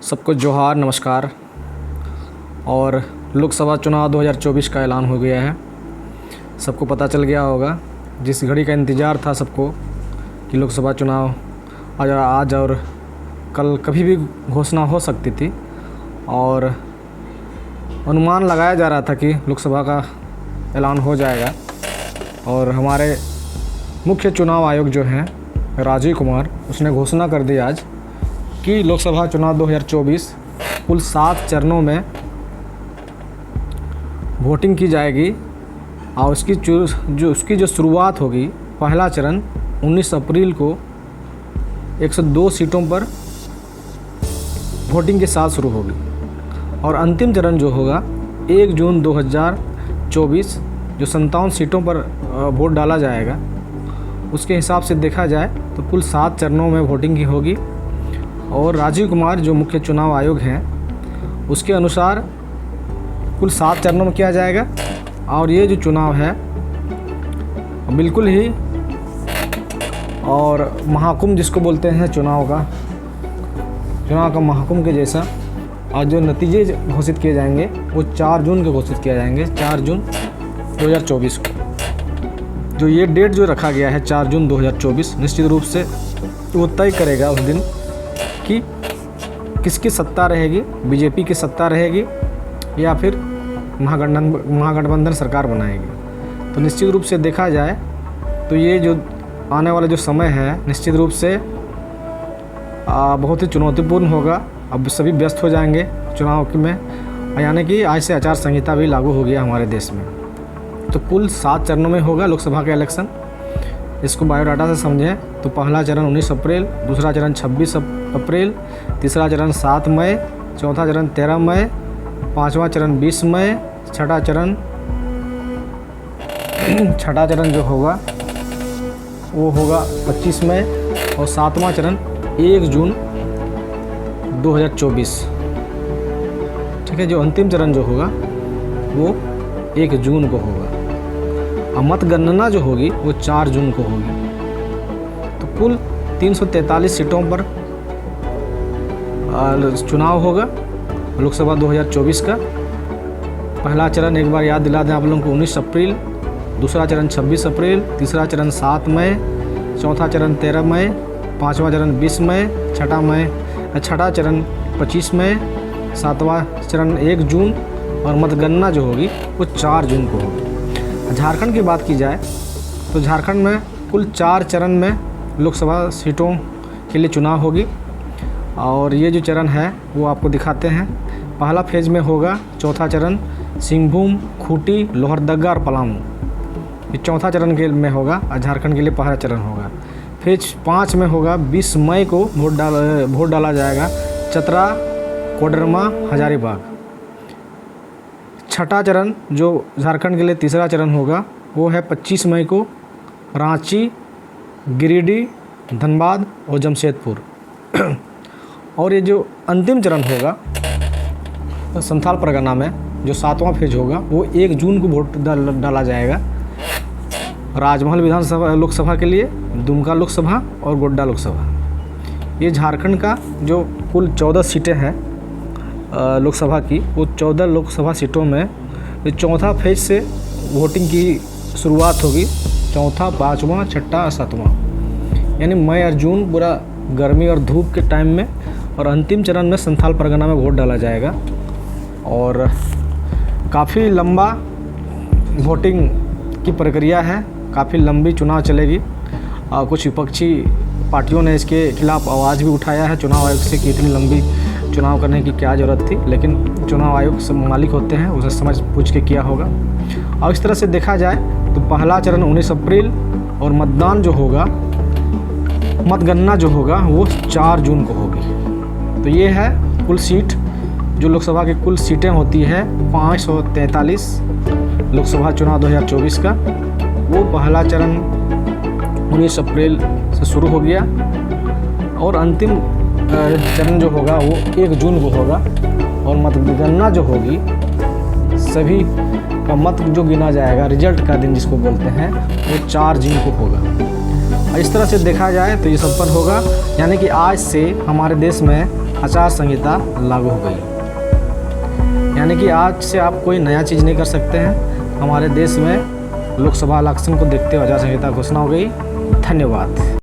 सबको जोहार नमस्कार। और लोकसभा चुनाव 2024 का ऐलान हो गया है। सबको पता चल गया होगा, जिस घड़ी का इंतज़ार था सबको कि लोकसभा चुनाव आज और कल कभी भी घोषणा हो सकती थी। और अनुमान लगाया जा रहा था कि लोकसभा का ऐलान हो जाएगा। और हमारे मुख्य चुनाव आयोग जो हैं राजीव कुमार, उसने घोषणा कर दी आज कि लोकसभा चुनाव 2024 कुल 7 चरणों में वोटिंग की जाएगी। और उसकी जो शुरुआत होगी, पहला चरण 19 अप्रैल को 102 सीटों पर वोटिंग के साथ शुरू होगी। और अंतिम चरण जो होगा 1 जून 2024, जो 57 सीटों पर वोट डाला जाएगा। उसके हिसाब से देखा जाए तो कुल 7 चरणों में वोटिंग की होगी। और राजीव कुमार जो मुख्य चुनाव आयोग हैं, उसके अनुसार कुल 7 चरणों में किया जाएगा। और ये जो चुनाव है बिल्कुल ही और महाकुंभ जिसको बोलते हैं, चुनाव का महाकुंभ के जैसा। और जो नतीजे घोषित किए जाएंगे वो 4 जून को घोषित किए जाएंगे, 4 जून 2024 को। जो ये डेट जो रखा गया है 4 जून 2024, निश्चित रूप से वो तय करेगा उस दिन कि किसकी सत्ता रहेगी, बीजेपी की सत्ता रहेगी या फिर महागठबंधन सरकार बनाएगी। तो निश्चित रूप से देखा जाए तो ये जो आने वाला जो समय है, निश्चित रूप से बहुत ही चुनौतीपूर्ण होगा। अब सभी व्यस्त हो जाएंगे चुनाव में, यानी कि आज से आचार संहिता भी लागू हो गया हमारे देश में। तो कुल 7 चरणों में होगा लोकसभा का इलेक्शन। इसको बायोडाटा से समझें तो पहला चरण 19 अप्रैल, दूसरा चरण 26 अप्रैल, तीसरा चरण 7 मई, चौथा चरण 13 मई, पाँचवा चरण 20 मई, छठा चरण जो होगा वो होगा 25 मई और 7वां चरण 1 जून 2024। ठीक है। जो अंतिम चरण जो होगा वो 1 जून को होगा। और मतगणना जो होगी वो 4 जून को होगी। तो कुल 343 सीटों पर चुनाव होगा लोकसभा 2024 का। पहला चरण एक बार याद दिला दें आप लोगों को 19 अप्रैल, दूसरा चरण 26 अप्रैल, तीसरा चरण 7 मई, चौथा चरण 13 मई, पाँचवा चरण 20 मई, छठा चरण 25 मई, 7वां चरण 1 जून और मतगणना जो होगी वो 4 जून को होगी। झारखंड की बात की जाए तो झारखंड में कुल 4 चरण में लोकसभा सीटों के लिए चुनाव होगी। और ये जो चरण है वो आपको दिखाते हैं। पहला फेज में होगा चौथा चरण सिंहभूम, खूंटी, लोहरदगा और पलामू। ये चौथा चरण के में होगा और झारखंड के लिए पहला चरण होगा। फेज 5 में होगा 20 मई को वोट डाला जाएगा चतरा, कोडरमा, हजारीबाग। छठा चरण जो झारखंड के लिए तीसरा चरण होगा वो है 25 मई को रांची, गिरिडीह, धनबाद और जमशेदपुर। और ये जो अंतिम चरण होगा संथाल परगना में, जो 7वां फेज होगा वो 1 जून को वोट डाला जाएगा राजमहल विधानसभा लोकसभा के लिए, दुमका लोकसभा और गोड्डा लोकसभा। ये झारखंड का जो कुल 14 सीटें हैं लोकसभा की, वो 14 लोकसभा सीटों में चौथा फेज से वोटिंग की शुरुआत होगी। चौथा, 5वां, छठा और 7वां, यानी मई और जून पूरा गर्मी और धूप के टाइम में। और अंतिम चरण में संथाल परगना में वोट डाला जाएगा। और काफ़ी लंबा वोटिंग की प्रक्रिया है, काफ़ी लंबी चुनाव चलेगी। कुछ विपक्षी पार्टियों ने इसके खिलाफ आवाज़ भी उठाया है चुनाव आयोग से कि इतनी लंबी चुनाव करने की क्या ज़रूरत थी। लेकिन चुनाव आयोग सब मालिक होते हैं, उसे समझ पूछ के किया होगा। और इस तरह से देखा जाए तो पहला चरण 19 अप्रैल और मतदान जो होगा, मतगणना जो होगा वो 4 जून को होगी। तो ये है कुल सीट जो लोकसभा की कुल सीटें होती है 543 लोकसभा चुनाव 2024 का। वो पहला चरण 19 अप्रैल से शुरू हो गया और अंतिम चरण जो होगा वो 1 जून को होगा। और मतगणना जो होगी, सभी का मत जो गिना जाएगा, रिजल्ट का दिन जिसको बोलते हैं, वो 4 जून को होगा। इस तरह से देखा जाए तो ये संपन्न होगा, यानी कि आज से हमारे देश में आचार संहिता लागू हो गई। यानी कि आज से आप कोई नया चीज़ नहीं कर सकते हैं। हमारे देश में लोकसभा इलेक्शन को देखते हुए आचार संहिता घोषणा हो गई। धन्यवाद।